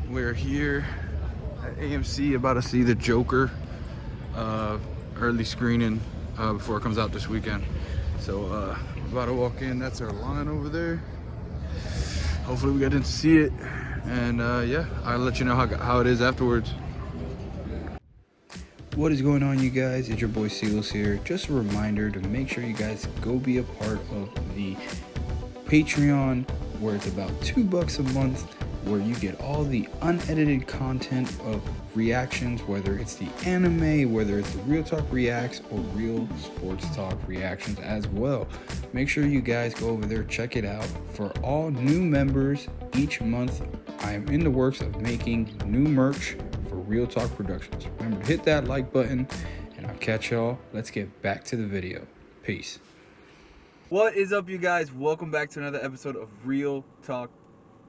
We're here at AMC about to see the Joker early screening before it comes out this weekend. So about to walk in. That's our line over there. Hopefully we get in to see it, and yeah, I'll let you know how it is afterwards. What is going on, you guys? It's your boy Silos here. Just a reminder to make sure you guys go be a part of the Patreon, where it's about $2 a month, where you get all the unedited content of reactions, whether it's the anime, whether it's the Real Talk Reacts, or Real Sports Talk Reactions as well. Make sure you guys go over there, check it out. For all new members, each month I am in the works of making new merch for Real Talk Productions. Remember to hit that like button, and I'll catch y'all. Let's get back to the video. Peace. What is up, you guys? Welcome back to another episode of Real Talk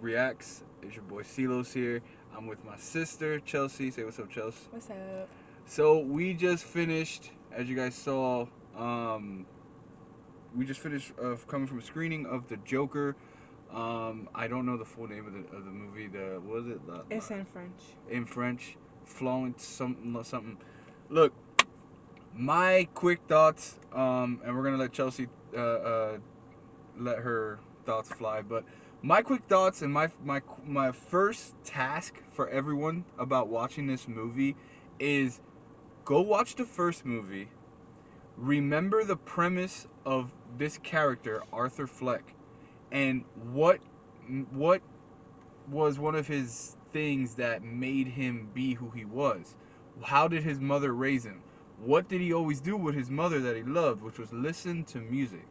Reacts. It's your boy Silos here. I'm with my sister Chelsea. Say what's up, Chelsea. What's up? So we just finished, as you guys saw, we just finished coming from a screening of the Joker. I don't know the full name of the movie. What was it? It's in French. In French, Florence something. Look, my quick thoughts, and we're gonna let Chelsea let her thoughts fly. But my quick thoughts and my first task for everyone about watching this movie is go watch the first movie. Remember the premise of this character, Arthur Fleck, and what was one of his things that made him be who he was. How did his mother raise him? What did he always do with his mother that he loved, which was listen to music?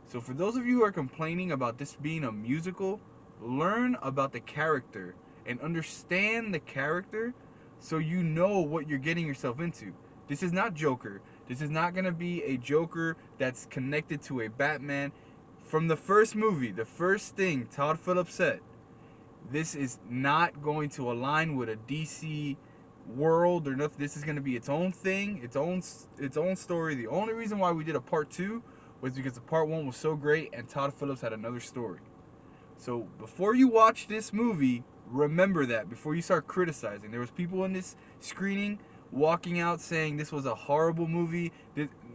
So for those of you who are complaining about this being a musical, learn about the character and understand the character so you know what you're getting yourself into. This is not Joker. This is not going to be a Joker that's connected to a Batman. From the first movie, the first thing Todd Phillips said, this is not going to align with a DC world or nothing. This is going to be its own thing, its own story. The only reason why we did a part 2 was because the part 1 was so great and Todd Phillips had another story. So before you watch this movie, remember that before you start criticizing. There was people in this screening walking out saying this was a horrible movie.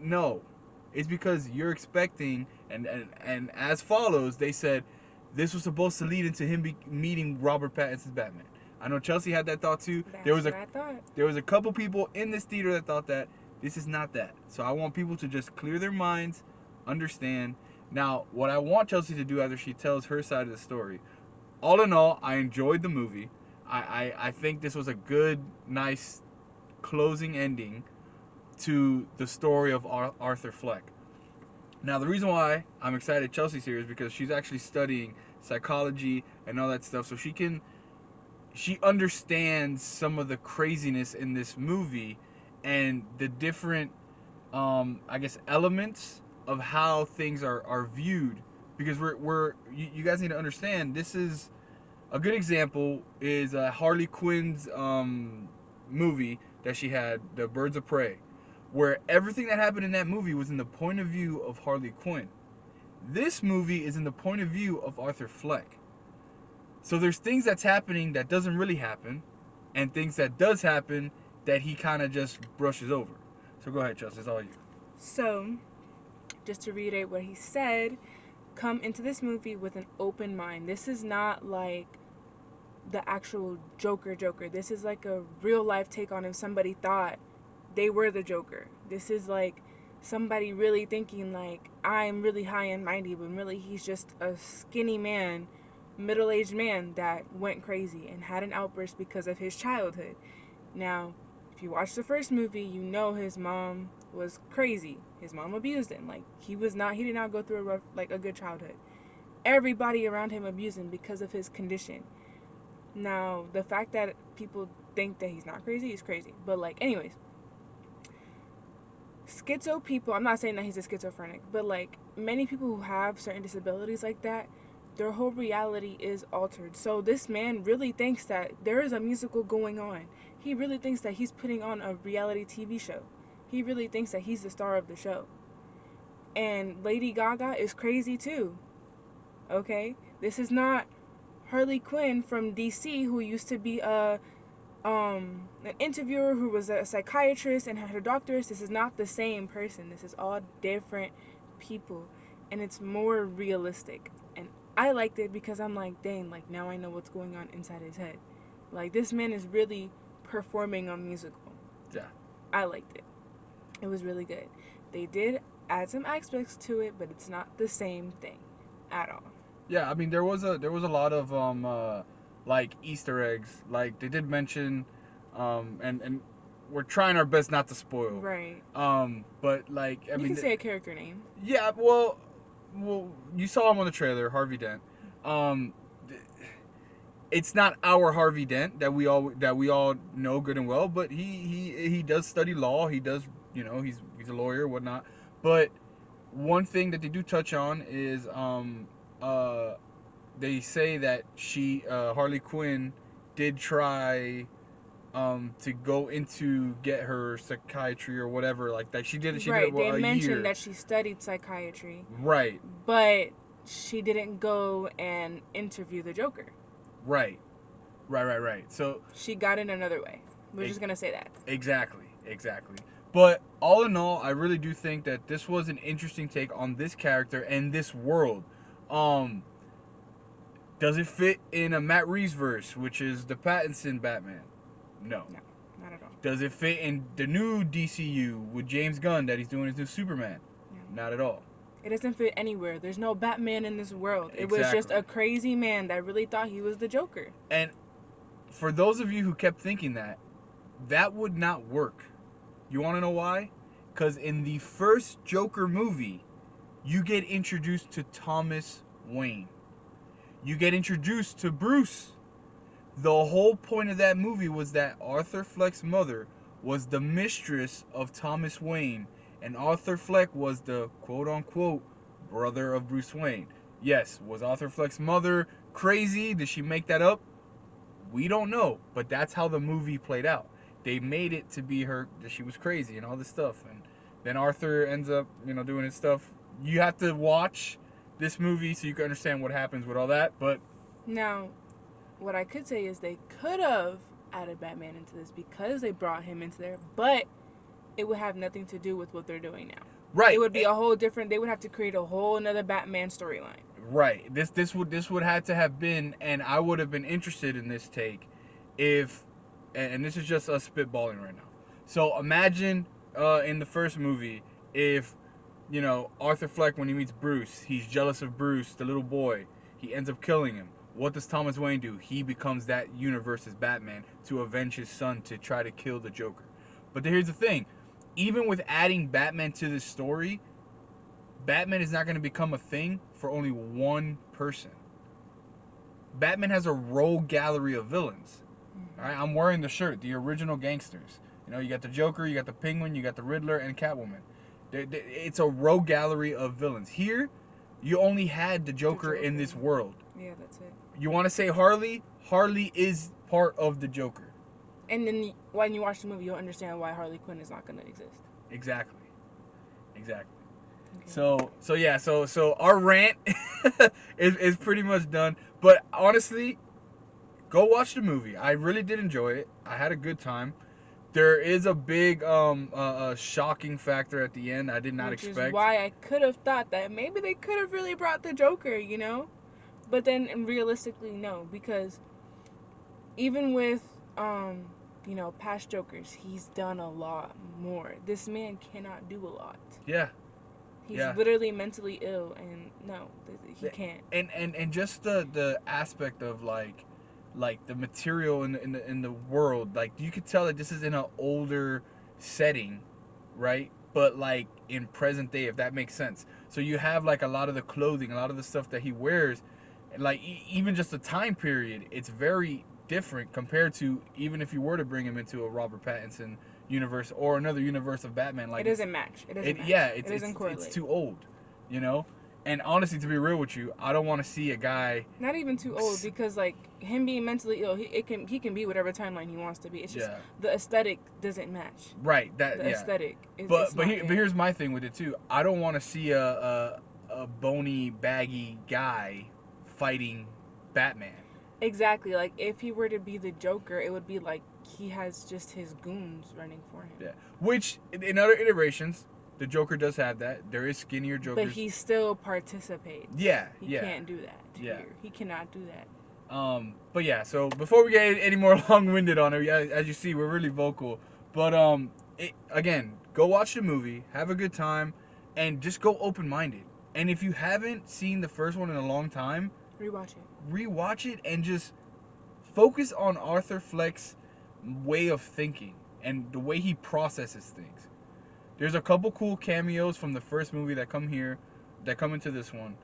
No, it's because you're expecting, and as follows, they said this was supposed to lead into him meeting Robert Pattinson's Batman. I know Chelsea had that thought too. That's what I thought. There was a couple people in this theater that thought that. This is not that. So I want people to just clear their minds, understand. Now, what I want Chelsea to do after she tells her side of the story, all in all, I enjoyed the movie. I think this was a good, nice closing ending to the story of Arthur Fleck. Now, the reason why I'm excited Chelsea's here is because she's actually studying psychology and all that stuff, so she understands some of the craziness in this movie and the different, I guess, elements of how things are viewed. Because you guys need to understand, this is a good example is Harley Quinn's movie that she had, The Birds of Prey, where everything that happened in that movie was in the point of view of Harley Quinn. This movie is in the point of view of Arthur Fleck. So there's things that's happening that doesn't really happen, and things that does happen that he kind of just brushes over. So go ahead, Chelsea, it's all you. So, just to reiterate what he said, come into this movie with an open mind. This is not like the actual Joker. This is like a real life take on if somebody thought they were the Joker. This is like somebody really thinking like, I'm really high and mighty, when really he's just a skinny man, middle-aged man that went crazy and had an outburst because of his childhood. Now, if you watch the first movie, you know his mom was crazy. His mom abused him. Like, he did not go through a good childhood. Everybody around him abused him because of his condition. Now, the fact that people think that he's not crazy, he's crazy. But like, anyways, schizo people, I'm not saying that he's a schizophrenic, but like many people who have certain disabilities like that, their whole reality is altered. So this man really thinks that there is a musical going on. He really thinks that he's putting on a reality TV show. He really thinks that he's the star of the show. And Lady Gaga is crazy too. Okay? This is not Harley Quinn from DC, who used to be an interviewer, who was a psychiatrist and had her doctorate. This is not the same person. This is all different people, and it's more realistic. And I liked it because I'm like, dang, like now I know what's going on inside his head. Like this man is really performing a musical. Yeah. I liked it. It was really good. They did add some aspects to it, but it's not the same thing at all. Yeah, I mean there was a lot of like Easter eggs. Like they did mention and we're trying our best not to spoil. Right. But like I You mean can say a character name. yeah, well you saw him on the trailer, Harvey Dent. Um it's not our Harvey Dent that we all know good and well, but he does study law. He does, you know, he's a lawyer, whatnot. But one thing that they do touch on is they say that Harley Quinn did try to go into get her psychiatry or whatever like that. She did Right. They a mentioned year. that she studied psychiatry, Right. but she didn't go and interview the Joker. Right. So She got in another way. We're just gonna say that. exactly. But all in all, I really do think that this was an interesting take on this character and this world. Does it fit in a Matt Reeves verse, which is the Pattinson Batman? No. No, not at all. Does it fit in the new DCU with James Gunn that he's doing his new Superman? No. Not at all. It doesn't fit anywhere. There's no Batman in this world. It was just Exactly. a crazy man that really thought he was the Joker. And for those of you who kept thinking that would not work. You want to know why? Because in the first Joker movie, you get introduced to Thomas Wayne. You get introduced to Bruce. The whole point of that movie was that Arthur Fleck's mother was the mistress of Thomas Wayne, and Arthur Fleck was the quote-unquote brother of Bruce Wayne. Yes, was Arthur Fleck's mother crazy? Did she make that up? We don't know, but that's how the movie played out. They made it to be her, that she was crazy and all this stuff, and then Arthur ends up, you know, doing his stuff. You have to watch this movie so you can understand what happens with all that, but Now, what I could say is they could have added Batman into this because they brought him into there, but it would have nothing to do with what they're doing now. right, It would be a whole different. They would have to create a whole another Batman storyline. right. This would have to have been, and I would have been interested in this take if, and this is just us spitballing right now. So imagine in the first movie if, you know, Arthur Fleck, when he meets Bruce, he's jealous of Bruce, the little boy. He ends up killing him. What does Thomas Wayne do? He becomes that universe's Batman to avenge his son, to try to kill the Joker. But here's the thing. Even with adding Batman to this story, Batman is not going to become a thing for only one person. Batman has a rogue gallery of villains. All right, I'm wearing the shirt, the original gangsters. You know, you got the Joker, you got the Penguin, you got the Riddler, and Catwoman. It's a rogue gallery of villains. Here, you only had the Joker in this world. Yeah, that's it. You want to say Harley? Harley is part of the Joker. And then when you watch the movie, you'll understand why Harley Quinn is not going to exist. Exactly. Okay. So our rant is pretty much done. But honestly, go watch the movie. I really did enjoy it. I had a good time. There is a big shocking factor at the end I did not Which expect. is why I could have thought that maybe they could have really brought the Joker, you know? But then realistically, no, because even with you know, past Jokers, he's done a lot more. This man cannot do a lot. Yeah. He's Yeah. literally mentally ill, and no, he can't. And just the aspect of like the material in the world, like you could tell that this is in an older setting, right? But like in present day, if that makes sense. So you have like a lot of the clothing, a lot of the stuff that he wears, and like even just the time period, it's very different compared to even if you were to bring him into a Robert Pattinson universe or another universe of Batman. Like It doesn't match. It doesn't match. yeah, It doesn't correlate. it's too old, you know. And honestly, to be real with you, I don't want to see a guy. Not even too old, because like him being mentally ill, he can be whatever timeline he wants to be. It's just the aesthetic doesn't match. Right. That The yeah. aesthetic. But here's my thing with it too. I don't want to see a bony, baggy guy fighting Batman. Exactly. Like if he were to be the Joker, it would be like he has just his goons running for him. Yeah. Which in other iterations, the Joker does have that. There is skinnier Jokers. But he still participates. Yeah. He Yeah. can't do that here. He cannot do that. But yeah. So before we get any more long-winded on it, as you see, we're really vocal. But again, go watch the movie, have a good time, and just go open-minded. And if you haven't seen the first one in a long time, rewatch it and just focus on Arthur Fleck's way of thinking and the way he processes things. There's a couple cool cameos from the first movie that come into this one,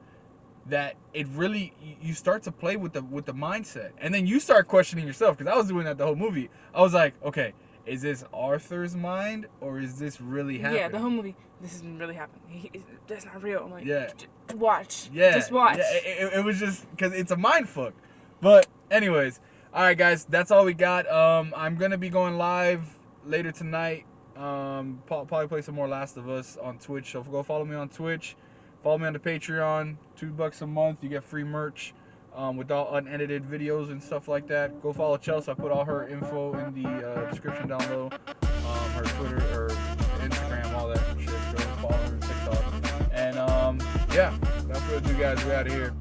that it really, you start to play with the mindset, and then you start questioning yourself, because I was doing that the whole movie. I was like, okay, is this Arthur's mind or is this really happening? Yeah, the whole movie, this isn't really happening. That's not real. I'm like, yeah, watch. Yeah, just watch. Yeah, it was just because it's a mind fuck. But anyways, all right, guys, that's all we got. I'm gonna be going live later tonight. Probably play some more Last of Us on Twitch. So go follow me on Twitch. Follow me on the Patreon. $2 a month, you get free merch. With all unedited videos and stuff like that. Go follow Chels. I put all her info in the description down below. Her Twitter or Instagram, all that shit. Go follow her on TikTok. And yeah, that's what I do, guys. We're out of here.